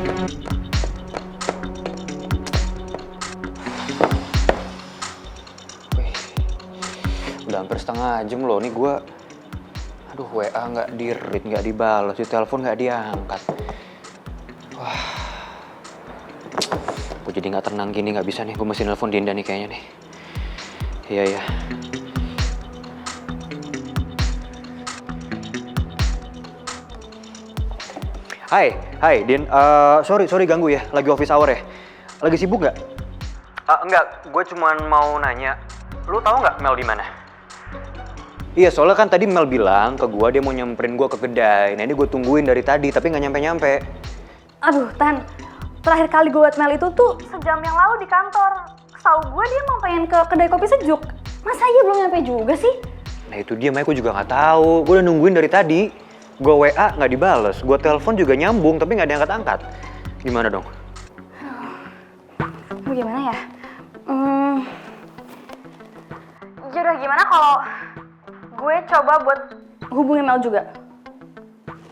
Wih, udah hampir setengah jam loh nih gue. Aduh, WA nggak di-read, nggak dibalas, di telepon nggak diangkat. Wah, gue jadi nggak tenang gini, nggak bisa nih. Gue mesti nelfon Dinda nih kayaknya nih. Iya ya. Hai Din. Sorry ganggu ya. Lagi office hour ya. Lagi sibuk nggak? Enggak, gue cuman mau nanya. Lu tahu nggak Mel di mana? Iya, soalnya kan tadi Mel bilang ke gue dia mau nyamperin gue ke kedai. Nah ini gue tungguin dari tadi, tapi nggak nyampe-nyampe. Aduh, Tan. Terakhir kali gue liat Mel itu tuh sejam yang lalu di kantor. Setahu gue dia mau pengen ke kedai kopi sejuk. Masa iya belum nyampe juga sih? Nah itu dia, makanya gue juga nggak tahu. Gue udah nungguin dari tadi. Gue WA nggak dibales, gue telepon juga nyambung tapi nggak diangkat-angkat. Gimana dong? Gimana ya? Yaudah gimana kalau gue coba buat hubungin Mel juga.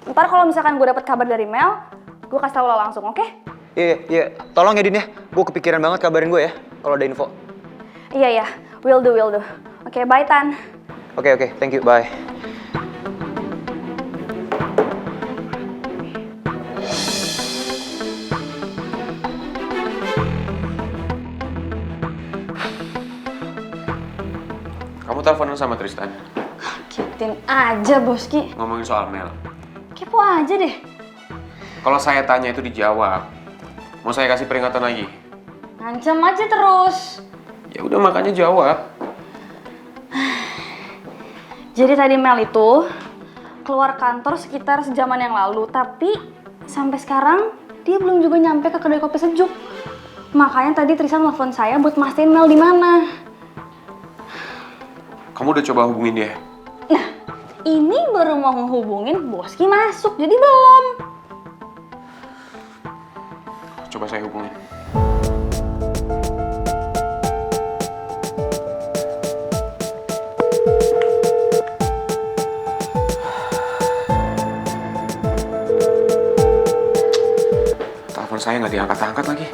Ntar kalau misalkan gue dapet kabar dari Mel, gue kasih tau lo langsung, oke? Iya. Tolong ya Din ya. Gue kepikiran banget kabarin gue ya kalau ada info. Iya. Will do. Oke, bye Tan. Oke, thank you, bye. Kamu teleponan sama Tristan? Kitin aja, Boski. Ngomongin soal Mel. Kepo aja deh. Kalau saya tanya itu dijawab. Mau saya kasih peringatan lagi? Ngancam aja terus. Ya udah makanya jawab. Jadi tadi Mel itu keluar kantor sekitar sejaman yang lalu, tapi sampai sekarang dia belum juga nyampe ke kedai kopi sejuk. Makanya tadi Tristan telepon saya buat mastiin Mel di mana. Kamu udah coba hubungin dia? Nah, ini baru mau ngehubungin Boski masuk, jadi belum. Coba saya hubungin. Telepon saya nggak diangkat-angkat lagi.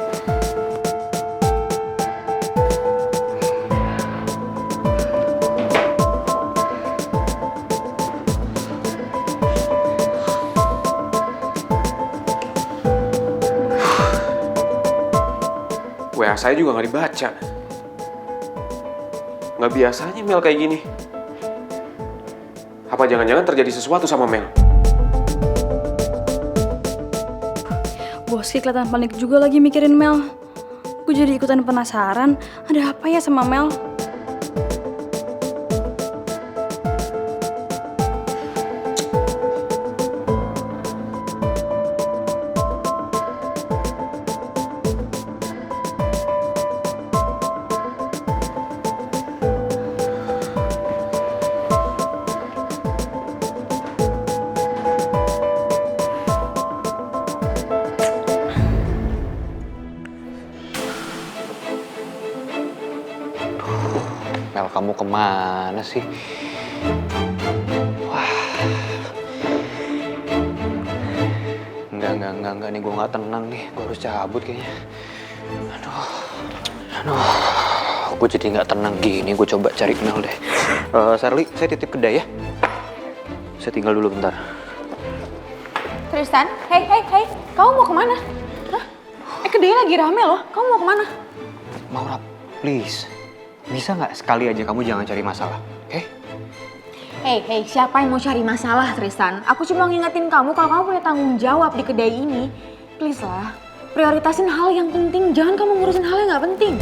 WA saya juga nggak dibaca. Nggak biasanya Mel kayak gini. Apa jangan-jangan terjadi sesuatu sama Mel? Boski kelihatan panik juga lagi mikirin Mel. Gue jadi ikutan penasaran, ada apa ya sama Mel? Mel, kamu kemana sih? Wah. Enggak nih, gue nggak tenang nih. Gue harus cabut kayaknya. Aduh. Gue jadi nggak tenang gini. Gue coba cari Mel deh. Sarli, saya titip kedai ya. Saya tinggal dulu bentar. Tristan, hey, kamu mau kemana? Hah? Kedai lagi rame loh, kamu mau kemana? Maura, please. Bisa nggak sekali aja kamu jangan cari masalah, oke? Hey, siapa yang mau cari masalah, Tristan? Aku cuma ngingetin kamu kalau kamu punya tanggung jawab di kedai ini. Please lah, prioritasin hal yang penting, jangan kamu ngurusin hal yang nggak penting.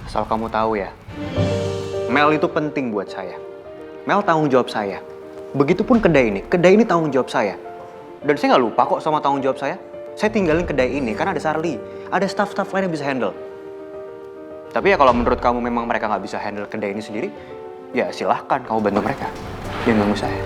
Asal kamu tahu ya, Mel itu penting buat saya. Mel tanggung jawab saya. Begitupun kedai ini tanggung jawab saya. Dan saya nggak lupa kok sama tanggung jawab saya. Saya tinggalin kedai ini karena ada Sarli, ada staff-staff lain yang bisa handle. Tapi ya kalau menurut kamu memang mereka nggak bisa handle kedai ini sendiri, ya silahkan kamu bantu mereka. Jangan ganggu saya.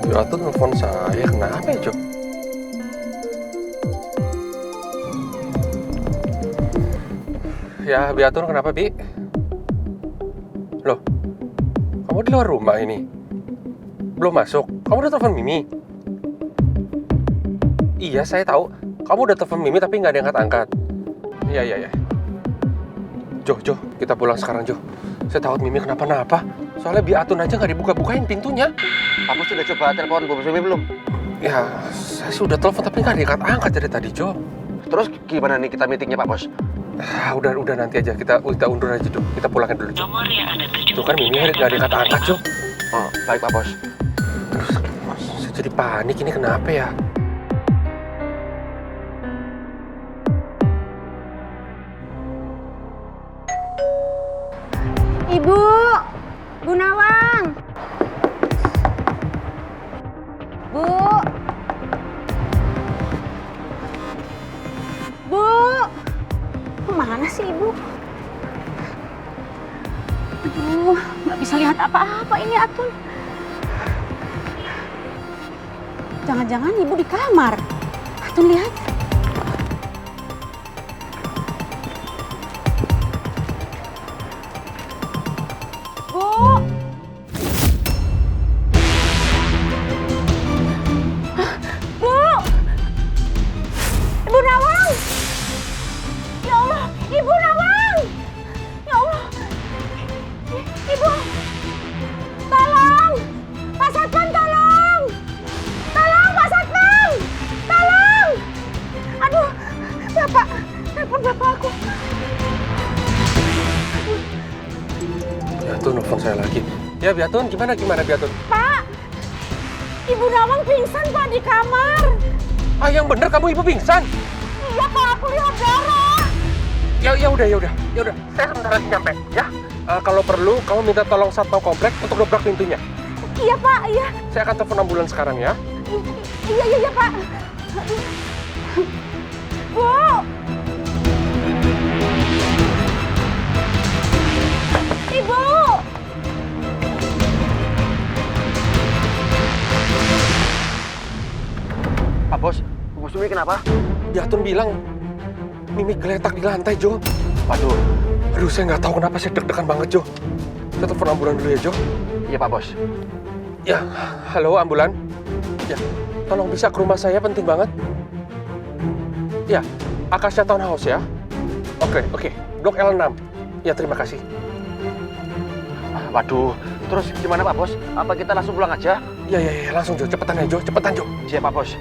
Ya tuh nelfon saya, kenapa ya, Jo? Ya, Biatun kenapa, Bi? Loh, kamu di luar rumah ini? Belum masuk? Kamu udah telepon Mimi? Iya, saya tahu. Kamu udah telepon Mimi tapi nggak diangkat-angkat. Iya. Jo, kita pulang sekarang, Jo. Saya takut Mimi kenapa-napa. Soalnya Biatun aja nggak dibuka-bukain pintunya. Kamu sudah coba telepon Bu Sumi belum? Ya, saya sudah telepon tapi nggak diangkat-angkat dari tadi, Jo. Terus gimana nih kita meetingnya Pak Bos? Udah nanti aja. Kita undur aja, Jo. Kita pulangin dulu, Jo. Tuh kan Mimi nggak diangkat-angkat, Jo. Oh, baik Pak Bos. Terus saya jadi panik, ini kenapa ya? Ibu, Bu Nawang. Bu. Bu. Kemana sih Ibu? Aduh, nggak bisa lihat apa-apa ini Atun. Jangan-jangan Ibu di kamar. Atun lihat. Bu. Bu. Ibu Nawang. Ya Allah, Ibu Nawang. Ya Allah. Ibu. Tolong. Pak Satpam tolong. Tolong Pak Satpam. Tolong. Aduh, Bapak. Telepon Bapak aku. Biatun nelfon saya lagi. Ya, Biatun, gimana Biatun? Pak. Ibu Nawang pingsan Pak di kamar. Ah, yang bener kamu ibu pingsan? Iya Pak, aku lihat darah. Ya udah. Saya sebentar lagi nyampe, ya. Kalau perlu, kamu minta tolong satpam komplek untuk dobrak pintunya. Iya Pak, iya. Saya akan telepon ambulans sekarang, ya. Iya Pak. Bu. Ibu. Pak Bos, Bu Sumi kenapa? Biatun bilang Mimi geletak di lantai, Jo. Waduh. Aduh, saya nggak tahu kenapa saya deg-degan banget, Jo. Saya telepon ambulan dulu ya, Jo. Iya Pak Bos. Ya, halo ambulan. Ya, tolong bisa ke rumah saya, penting banget. Ya, Akasha Townhouse ya. Oke. Blok L6. Ya, terima kasih. Waduh, terus gimana Pak Bos? Apa kita langsung pulang aja? Ya, langsung Jo, cepetan ya Jo, cepetan Jo. Siap Pak Bos.